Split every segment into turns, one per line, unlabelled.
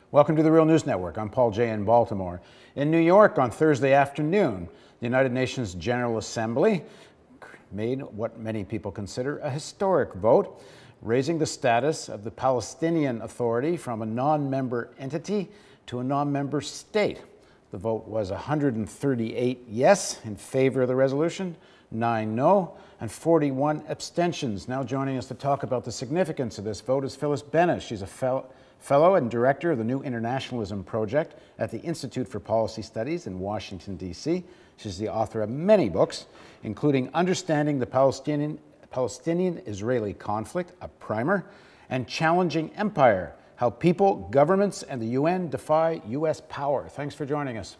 Welcome to the Real News Network. I'm Paul Jay in Baltimore. In New York on Thursday afternoon, the United Nations General Assembly made what many people consider a historic vote, raising the status of the Palestinian Authority from a non-member entity to a non-member state. The vote was 138 yes in favor of the resolution, 9 no, and 41 abstentions. Now joining us to talk about the significance of this vote is Phyllis Bennis. She's a fellow and director of the New Internationalism Project at the Institute for Policy Studies in Washington, D.C. She's the author of many books, including Understanding the Palestinian-Israeli Conflict, a primer, and Challenging Empire, How People, Governments, and the UN Defy U.S. Power. Thanks for joining us.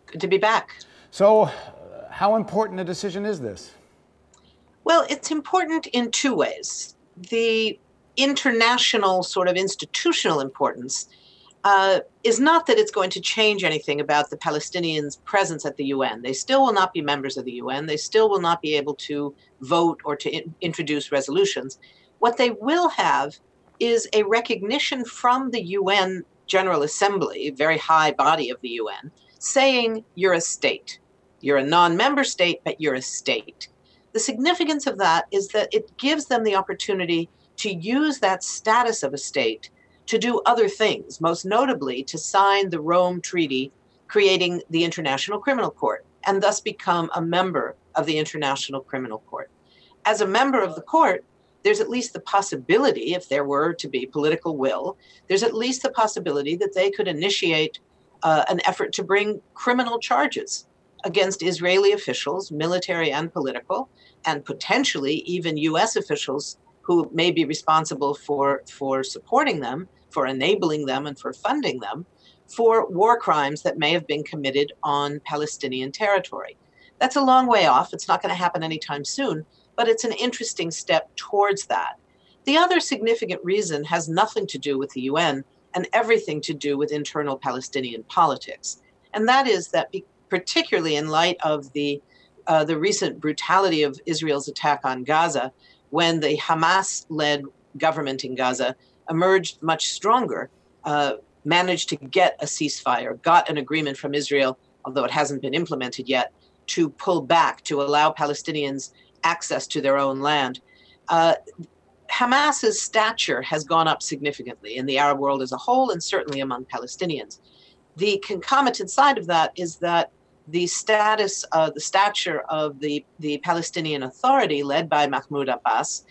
Good to be back.
So, how important a decision is this?
Well, it's important in two ways. The international sort of institutional importance is not that it's going to change anything about the Palestinians' presence at the UN. They still will not be members of the UN. They still will not be able to vote or to introduce resolutions. What they will have is a recognition from the UN General Assembly, a very high body of the UN, saying you're a state. You're a non-member state, but you're a state. The significance of that is that it gives them the opportunity to use that status of a state to do other things, most notably to sign the Rome Treaty, creating the International Criminal Court, and thus become a member of the International Criminal Court. As a member of the court, there's at least the possibility, if there were to be political will, there's at least the possibility that they could initiate an effort to bring criminal charges against Israeli officials, military and political, and potentially even U.S. officials who may be responsible for supporting them, for enabling them, and for funding them, for war crimes that may have been committed on Palestinian territory. That's a long way off. It's not going to happen anytime soon, but it's an interesting step towards that. The other significant reason has nothing to do with the UN and everything to do with internal Palestinian politics. And that is that particularly in light of the recent brutality of Israel's attack on Gaza, when the Hamas-led government in Gaza emerged much stronger, managed to get a ceasefire, got an agreement from Israel, although it hasn't been implemented yet, to pull back, to allow Palestinians access to their own land. Hamas's stature has gone up significantly in the Arab world as a whole, and certainly among Palestinians. The concomitant side of that is that the stature of the Palestinian Authority, led by Mahmoud Abbas,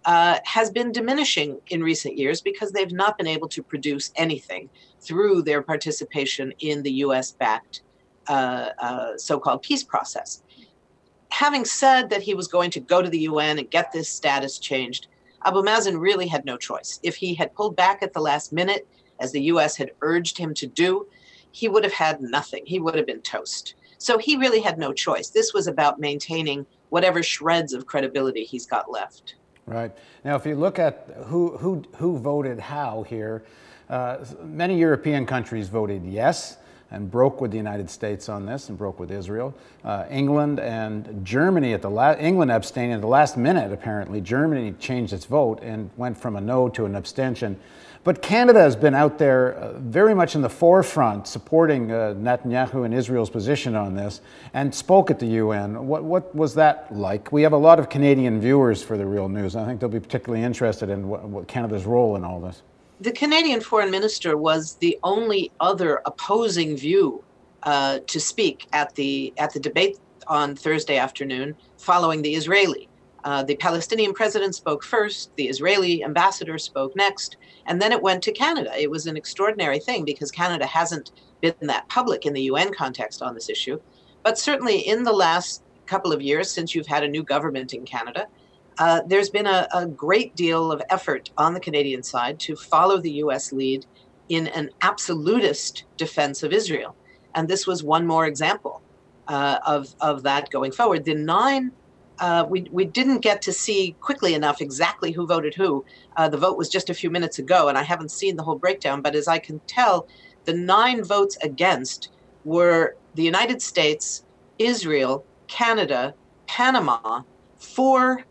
has been diminishing in recent years because they've not been able to produce anything through their participation in the US-backed so-called peace process. Having said that he was going to go to the UN and get this status changed, Abu Mazen really had no choice. If he had pulled back at the last minute, as the US had urged him to do, he would have had nothing. He would have been toast. So he really had no choice. This was about maintaining whatever shreds of credibility he's got left.
Right. Now, if you look at who voted how here, many European countries voted yes and broke with the United States on this and broke with Israel. England and Germany England abstained at the last minute, apparently. Germany changed its vote and went from a no to an abstention. But Canada has been out there very much in the forefront supporting Netanyahu and Israel's position on this and spoke at the UN. What was that like? We have a lot of Canadian viewers for the Real News. I think they'll be particularly interested in what Canada's role in all this.
The Canadian foreign minister was the only other opposing view to speak at the debate on Thursday afternoon following the Israeli. The Palestinian president spoke first, the Israeli ambassador spoke next, and then it went to Canada. It was an extraordinary thing because Canada hasn't been that public in the UN context on this issue. But certainly in the last couple of years, since you've had a new government in Canada, there's been a great deal of effort on the Canadian side to follow the US lead in an absolutist defense of Israel. And this was one more example of that going forward. The nine we didn't get to see quickly enough exactly who voted who. The vote was just a few minutes ago, and I haven't seen the whole breakdown. But as I can tell, the 9 votes against were the United States, Israel, Canada, Panama, 4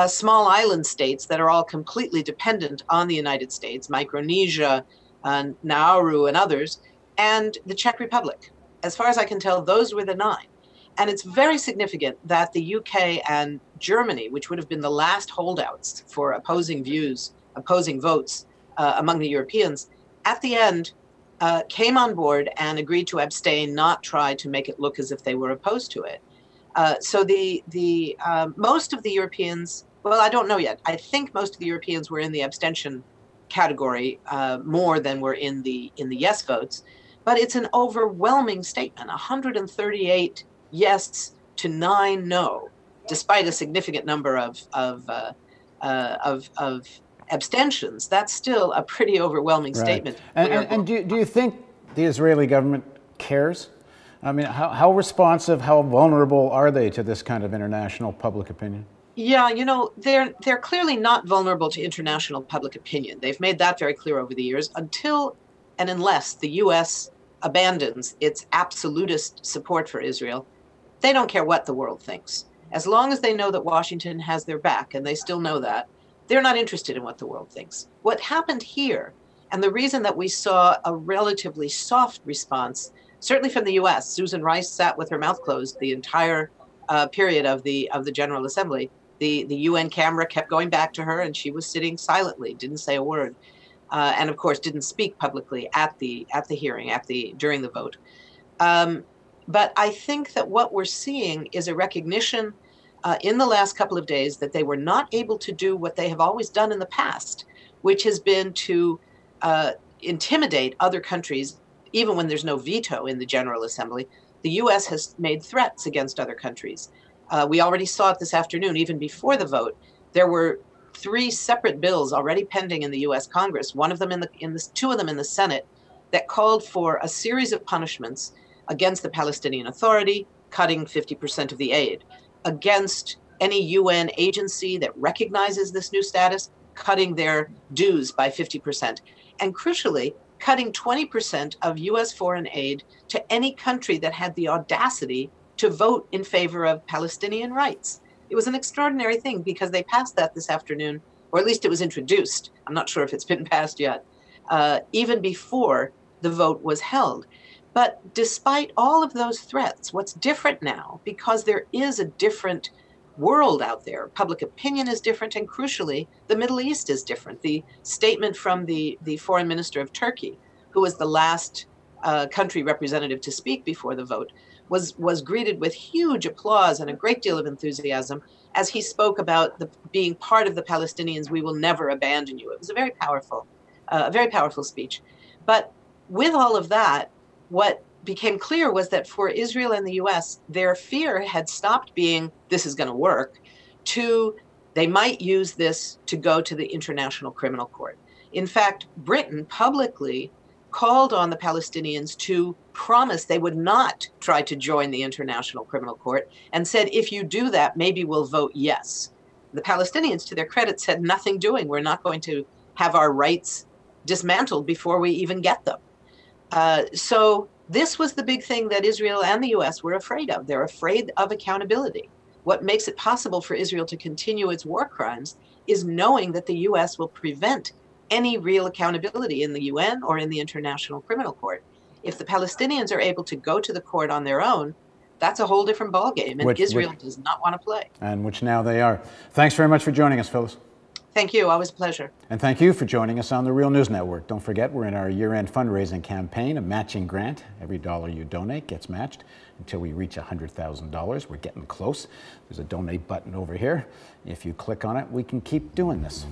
small island states that are all completely dependent on the United States, Micronesia, Nauru and others, and the Czech Republic. As far as I can tell, those were the 9. And it's very significant that the UK and Germany, which would have been the last holdouts for opposing views, opposing votes among the Europeans, at the end came on board and agreed to abstain, not try to make it look as if they were opposed to it. So the most of the Europeans, well, I don't know yet. I think most of the Europeans were in the abstention category more than were in the yes votes. But it's an overwhelming statement: 138 yes to 9 no, despite a significant number of abstentions. That's still a pretty overwhelming statement.
And do you think the Israeli government cares? I mean, how responsive, how vulnerable are they to this kind of international public opinion?
Yeah, you know, they're clearly not vulnerable to international public opinion. They've made that very clear over the years, until and unless the U.S. abandons its absolutist support for Israel. They don't care what the world thinks. As long as they know that Washington has their back, and they still know that, they're not interested in what the world thinks. What happened here, and the reason that we saw a relatively soft response, certainly from the U.S., Susan Rice sat with her mouth closed the entire period of the General Assembly. The UN camera kept going back to her, and she was sitting silently, didn't say a word, and of course didn't speak publicly at the hearing, during the vote. But I think that what we're seeing is a recognition in the last couple of days that they were not able to do what they have always done in the past, which has been to intimidate other countries, even when there's no veto in the General Assembly. The U.S. has made threats against other countries. We already saw it this afternoon, even before the vote. There were 3 separate bills already pending in the U.S. Congress, one of them two of them in the Senate, that called for a series of punishments against the Palestinian Authority, cutting 50% of the aid, against any UN agency that recognizes this new status, cutting their dues by 50%, and crucially, cutting 20% of U.S. foreign aid to any country that had the audacity to vote in favor of Palestinian rights. It was an extraordinary thing because they passed that this afternoon, or at least it was introduced. I'm not sure if it's been passed yet, even before the vote was held. But despite all of those threats, what's different now, because there is a different world out there, public opinion is different, and crucially, the Middle East is different. The statement from the foreign minister of Turkey, who was the last country representative to speak before the vote, was greeted with huge applause and a great deal of enthusiasm as he spoke about being part of the Palestinians. We will never abandon you. It was a very powerful speech. But with all of that, what became clear was that for Israel and the U.S., their fear had stopped being, this is going to work, to they might use this to go to the International Criminal Court. In fact, Britain publicly called on the Palestinians to promise they would not try to join the International Criminal Court, and said, if you do that, maybe we'll vote yes. The Palestinians, to their credit, said, nothing doing. We're not going to have our rights dismantled before we even get them. So this was the big thing that Israel and the U.S. were afraid of. They're afraid of accountability. What makes it possible for Israel to continue its war crimes is knowing that the U.S. will prevent any real accountability in the UN or in the International Criminal Court. If the Palestinians are able to go to the court on their own, that's a whole different ballgame, and Israel does not want to play.
And which now they are. Thanks very much for joining us, Phyllis.
Thank you. Always a pleasure.
And thank you for joining us on the Real News Network. Don't forget, we're in our year-end fundraising campaign, a matching grant. Every dollar you donate gets matched until we reach $100,000. We're getting close. There's a donate button over here. If you click on it, we can keep doing this.